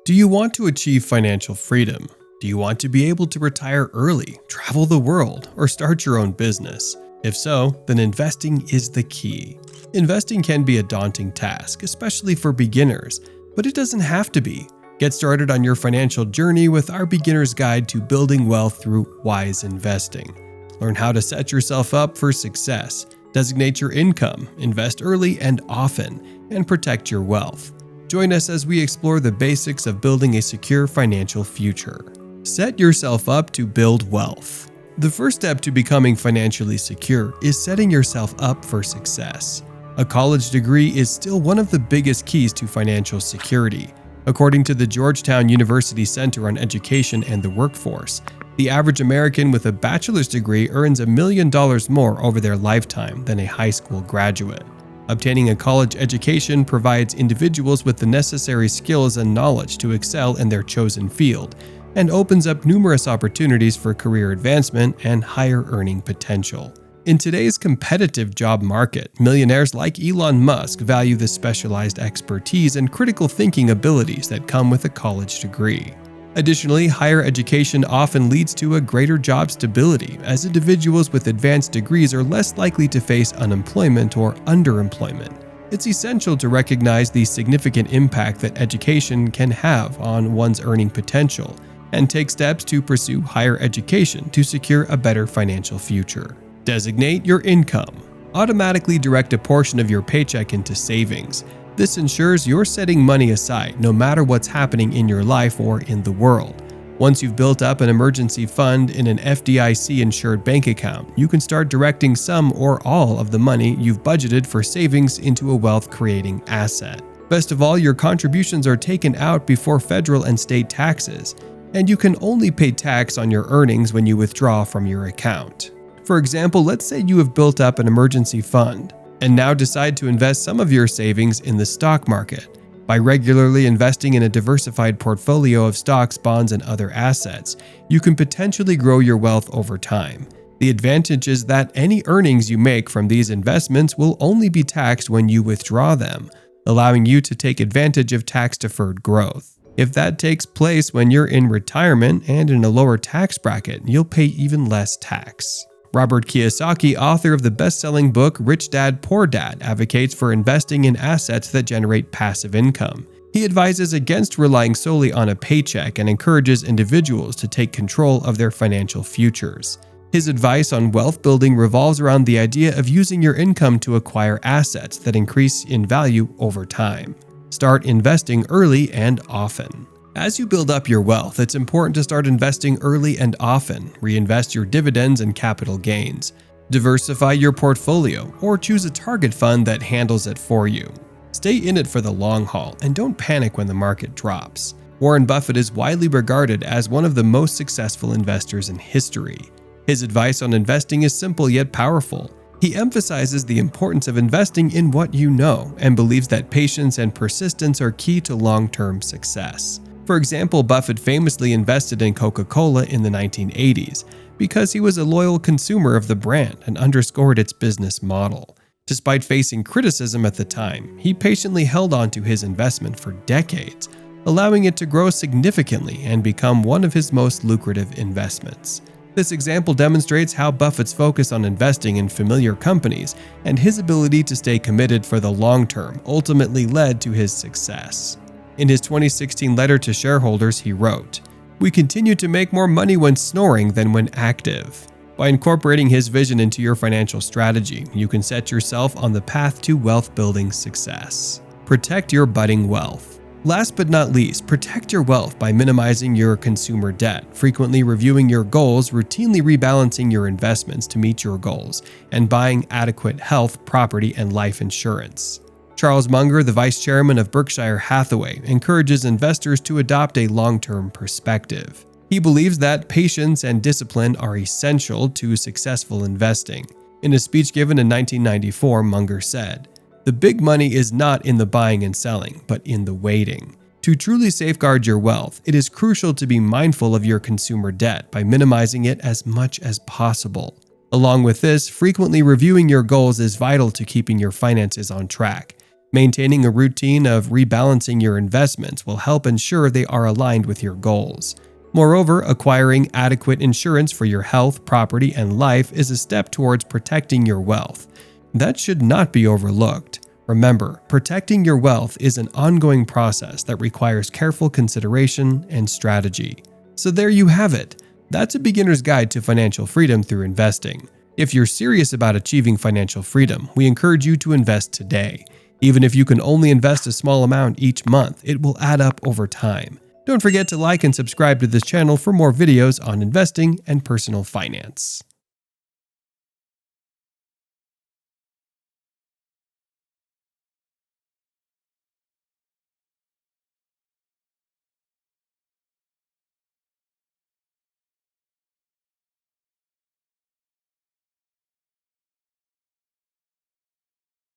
Do you want to achieve financial freedom? Do you want to be able to retire early, travel the world, or start your own business? If so, then investing is the key. Investing can be a daunting task, especially for beginners, but it doesn't have to be. Get started on your financial journey with our beginner's guide to building wealth through wise investing. Learn how to set yourself up for success, designate your income, invest early and often, and protect your wealth. Join us as we explore the basics of building a secure financial future. Set yourself up to build wealth. The first step to becoming financially secure is setting yourself up for success. A college degree is still one of the biggest keys to financial security. According to the Georgetown University Center on Education and the Workforce, the average American with a bachelor's degree earns $1 million more over their lifetime than a high school graduate. Obtaining a college education provides individuals with the necessary skills and knowledge to excel in their chosen field, and opens up numerous opportunities for career advancement and higher earning potential. In today's competitive job market, millionaires like Elon Musk value the specialized expertise and critical thinking abilities that come with a college degree. Additionally, higher education often leads to a greater job stability, as individuals with advanced degrees are less likely to face unemployment or underemployment. It's essential to recognize the significant impact that education can have on one's earning potential, and take steps to pursue higher education to secure a better financial future. Designate your income. Automatically direct a portion of your paycheck into savings. This ensures you're setting money aside no matter what's happening in your life or in the world. Once you've built up an emergency fund in an FDIC-insured bank account, you can start directing some or all of the money you've budgeted for savings into a wealth-creating asset. Best of all, your contributions are taken out before federal and state taxes, and you can only pay tax on your earnings when you withdraw from your account. For example, let's say you have built up an emergency fund and now decide to invest some of your savings in the stock market. By regularly investing in a diversified portfolio of stocks, bonds, and other assets, you can potentially grow your wealth over time. The advantage is that any earnings you make from these investments will only be taxed when you withdraw them, allowing you to take advantage of tax-deferred growth. If that takes place when you're in retirement and in a lower tax bracket, you'll pay even less tax. Robert Kiyosaki, author of the best-selling book Rich Dad, Poor Dad, advocates for investing in assets that generate passive income. He advises against relying solely on a paycheck and encourages individuals to take control of their financial futures. His advice on wealth building revolves around the idea of using your income to acquire assets that increase in value over time. Start investing early and often. As you build up your wealth, it's important to start investing early and often. Reinvest your dividends and capital gains. Diversify your portfolio, or choose a target fund that handles it for you. Stay in it for the long haul and don't panic when the market drops. Warren Buffett is widely regarded as one of the most successful investors in history. His advice on investing is simple yet powerful. He emphasizes the importance of investing in what you know and believes that patience and persistence are key to long-term success. For example, Buffett famously invested in Coca-Cola in the 1980s because he was a loyal consumer of the brand and underscored its business model. Despite facing criticism at the time, he patiently held on to his investment for decades, allowing it to grow significantly and become one of his most lucrative investments. This example demonstrates how Buffett's focus on investing in familiar companies and his ability to stay committed for the long term ultimately led to his success. In his 2016 letter to shareholders, he wrote, "We continue to make more money when snoring than when active." By incorporating his vision into your financial strategy, you can set yourself on the path to wealth-building success. Protect your budding wealth. Last but not least, protect your wealth by minimizing your consumer debt, frequently reviewing your goals, routinely rebalancing your investments to meet your goals, and buying adequate health, property, and life insurance. Charles Munger, the vice chairman of Berkshire Hathaway, encourages investors to adopt a long-term perspective. He believes that patience and discipline are essential to successful investing. In a speech given in 1994, Munger said, "The big money is not in the buying and selling, but in the waiting." To truly safeguard your wealth, it is crucial to be mindful of your consumer debt by minimizing it as much as possible. Along with this, frequently reviewing your goals is vital to keeping your finances on track. Maintaining a routine of rebalancing your investments will help ensure they are aligned with your goals. Moreover, acquiring adequate insurance for your health, property, and life is a step towards protecting your wealth. That should not be overlooked. Remember, protecting your wealth is an ongoing process that requires careful consideration and strategy. So there you have it. That's a beginner's guide to financial freedom through investing. If you're serious about achieving financial freedom, we encourage you to invest today. Even if you can only invest a small amount each month, it will add up over time. Don't forget to like and subscribe to this channel for more videos on investing and personal finance.